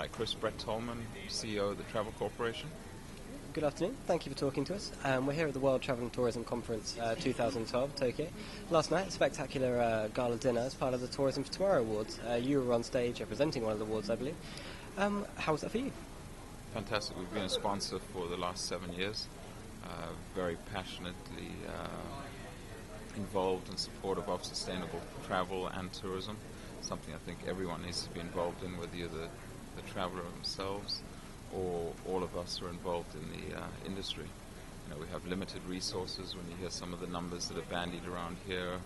Hi, Chris Brett Tollman, CEO of the Travel Corporation. Good afternoon. Thank you for talking to us. We're here at the World Travel and Tourism Conference 2012, Tokyo. Last night, a spectacular gala dinner as part of the Tourism for Tomorrow Awards. You were on stage presenting one of the awards, I believe. How was that for you? Fantastic. We've been a sponsor for the last 7 years. Very passionately involved and supportive of sustainable travel and tourism. Something I think everyone needs to be involved in, whether you're the traveler themselves or all of us are involved in the industry. You know, we have limited resources. When you hear some of the numbers that are bandied around here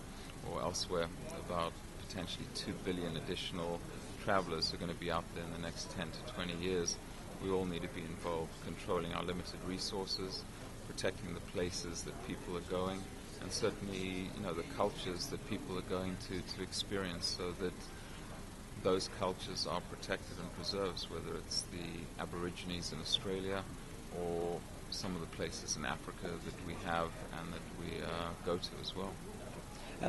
or elsewhere about potentially 2 billion additional travelers who are going to be out there in the next 10 to 20 years, we all need to be involved controlling our limited resources, protecting the places that people are going, and certainly, you know, the cultures that people are going to experience, so that those cultures are protected and preserved, whether it's the Aborigines in Australia or some of the places in Africa that we have and that we go to as well.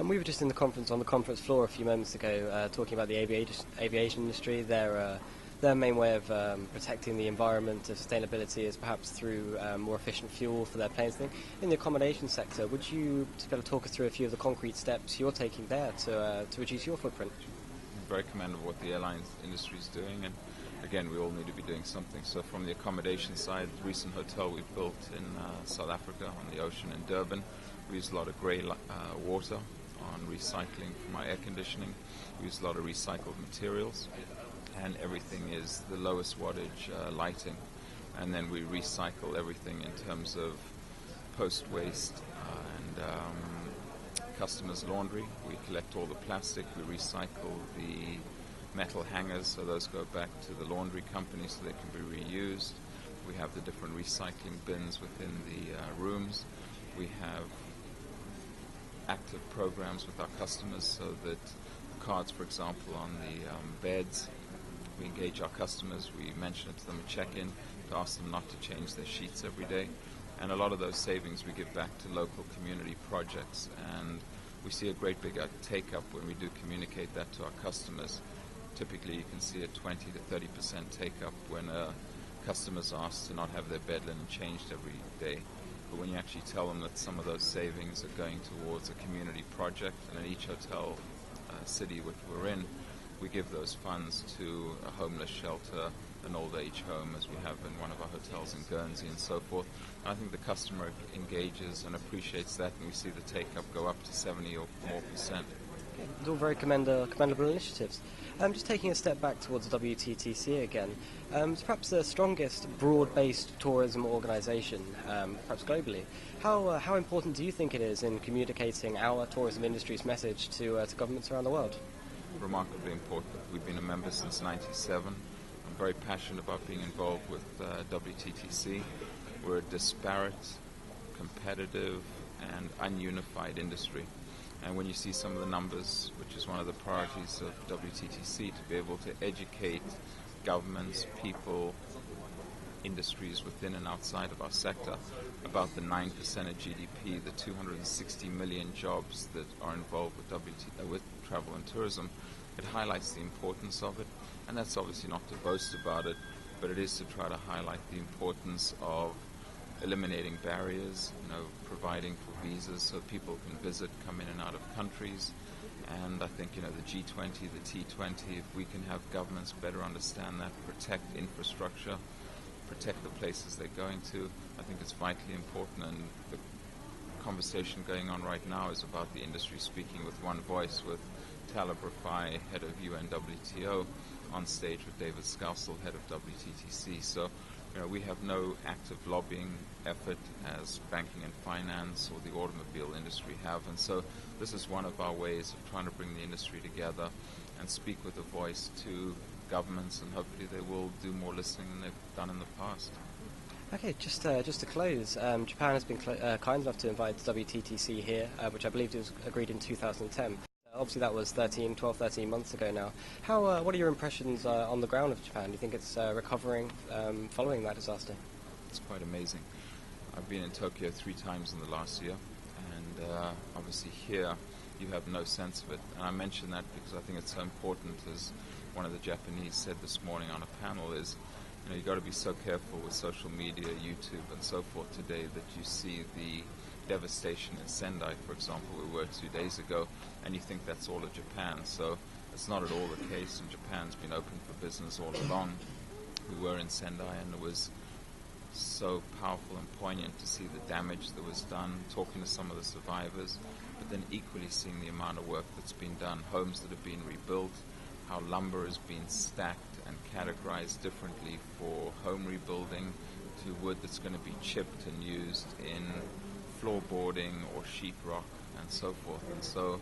We were just in the conference on the conference floor a few moments ago talking about the aviation industry. Their main way of protecting the environment, sustainability, is perhaps through more efficient fuel for their planes. In the accommodation sector, would you be able to talk us through a few of the concrete steps you're taking there to reduce your footprint? Very commendable what the airlines industry is doing, and again, we all need to be doing something. So from the accommodation side, the recent hotel we built in South Africa on the ocean in Durban, we use a lot of grey water on recycling from our air conditioning. We use a lot of recycled materials, and everything is the lowest wattage lighting. And then we recycle everything in terms of post-waste and customers' laundry. We collect all the plastic, we recycle the metal hangers, so those go back to the laundry company so they can be reused. We have the different recycling bins within the rooms. We have active programs with our customers, so that cards, for example, on the beds, we engage our customers, we mention it to them at check-in to ask them not to change their sheets every day. And a lot of those savings we give back to local community projects, and we see a great big take-up when we do communicate that to our customers. Typically you can see a 20 to 30% take-up when customers are asked to not have their bed linen changed every day. But when you actually tell them that some of those savings are going towards a community project, and in each hotel city which we're in, we give those funds to a homeless shelter, an old age home, as we have in one of our hotels in Guernsey and so forth. And I think the customer engages and appreciates that, and we see the take-up go up to 70 or more percent. Okay. It's all very commendable initiatives. Just taking a step back towards WTTC again, it's perhaps the strongest broad-based tourism organisation, perhaps globally. How important do you think it is in communicating our tourism industry's message to governments around the world? Remarkably important. We've been a member since '97. I'm very passionate about being involved with WTTC. We're a disparate, competitive, and ununified industry. And when you see some of the numbers, which is one of the priorities of WTTC, to be able to educate governments, people, industries within and outside of our sector about the 9% of GDP, the 260 million jobs that are involved with travel and tourism, it highlights the importance of it. And that's obviously not to boast about it, but it is to try to highlight the importance of eliminating barriers, providing for visas so people can visit, come in and out of countries. And I think, the G20, the T20, if we can have governments better understand that, protect infrastructure, protect the places they're going to, I think it's vitally important. And the conversation going on right now is about the industry speaking with one voice, with Talib Rafai, head of UNWTO, on stage with David Scousel, head of WTTC. So, we have no active lobbying effort as banking and finance or the automobile industry have. And so this is one of our ways of trying to bring the industry together and speak with a voice to governments, and hopefully they will do more listening than they've done in the past. Okay, just to close, Japan has been kind enough to invite WTTC here, which I believe was agreed in 2010. Obviously that was 12, 13 months ago now. What are your impressions on the ground of Japan? Do you think it's recovering following that disaster? It's quite amazing. I've been in Tokyo 3 times in the last year, and obviously here you have no sense of it. And I mention that because I think it's so important as one of the Japanese said this morning on a panel is, you've got to be so careful with social media, YouTube, and so forth today that you see the devastation in Sendai, for example, we were 2 days ago, and you think that's all of Japan. So it's not at all the case, and Japan's been open for business all along. We were in Sendai, and it was so powerful and poignant to see the damage that was done, talking to some of the survivors, but then equally seeing the amount of work that's been done, homes that have been rebuilt, how lumber has been stacked and categorized differently for home rebuilding, to wood that's going to be chipped and used in floorboarding or sheetrock and so forth. And so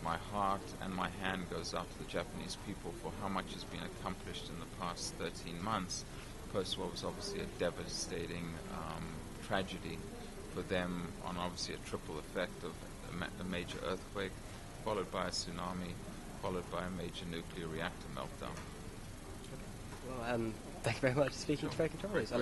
my heart and my hand goes out to the Japanese people for how much has been accomplished in the past 13 months. Post-war was obviously a devastating tragedy for them, on obviously a triple effect of a major earthquake, followed by a tsunami, followed by a major nuclear reactor meltdown. Well, thank you very much for speaking to Breaking Stories.